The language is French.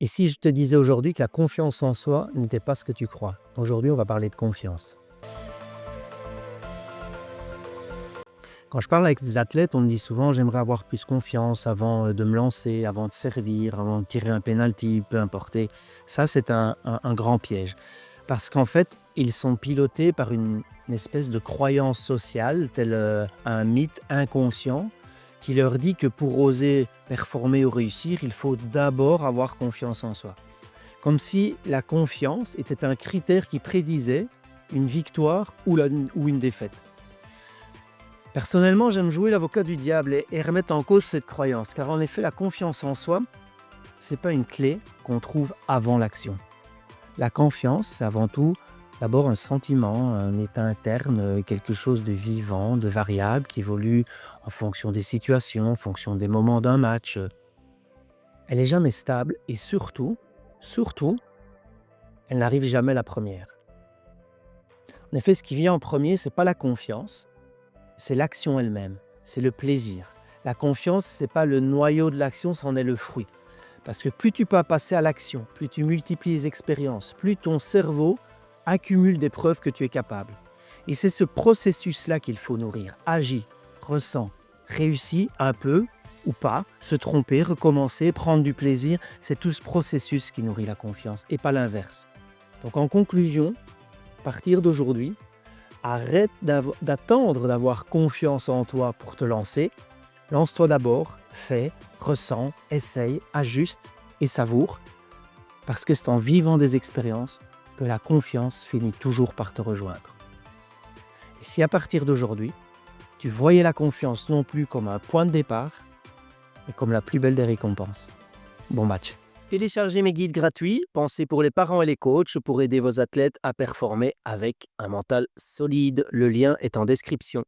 Et si je te disais aujourd'hui que la confiance en soi n'était pas ce que tu crois? Aujourd'hui, on va parler de confiance. Quand je parle avec des athlètes, on me dit souvent: «J'aimerais avoir plus confiance avant, de me lancer, avant de servir, avant de tirer un penalty, peu importe». Et ça, c'est un grand piège. Parce qu'en fait, ils sont pilotés par une espèce de croyance sociale, tel, un mythe inconscient qui leur dit que pour oser performer ou réussir, il faut d'abord avoir confiance en soi. Comme si la confiance était un critère qui prédisait une victoire ou une défaite. Personnellement, j'aime jouer l'avocat du diable et remettre en cause cette croyance, car en effet, la confiance en soi, c'est pas une clé qu'on trouve avant l'action. La confiance, c'est avant tout d'abord un sentiment, un état interne, quelque chose de vivant, de variable, qui évolue en fonction des situations, en fonction des moments d'un match. Elle est jamais stable et surtout, elle n'arrive jamais la première. En effet, ce qui vient en premier, c'est pas la confiance, c'est l'action elle-même, c'est le plaisir. La confiance, c'est pas le noyau de l'action, c'en est le fruit. Parce que plus tu peux passer à l'action, plus tu multiplies les expériences, plus ton cerveau accumule des preuves que tu es capable. Et c'est ce processus-là qu'il faut nourrir. Agis, ressens, réussis un peu ou pas, se tromper, recommencer, prendre du plaisir. C'est tout ce processus qui nourrit la confiance et pas l'inverse. Donc en conclusion, à partir d'aujourd'hui, arrête d'attendre d'avoir confiance en toi pour te lancer. Lance-toi d'abord, fais, ressens, essaye, ajuste et savoure. Parce que c'est en vivant des expériences que la confiance finit toujours par te rejoindre. Et si à partir d'aujourd'hui, tu voyais la confiance non plus comme un point de départ, mais comme la plus belle des récompenses. Bon match. Téléchargez mes guides gratuits, pensés pour les parents et les coachs, pour aider vos athlètes à performer avec un mental solide. Le lien est en description.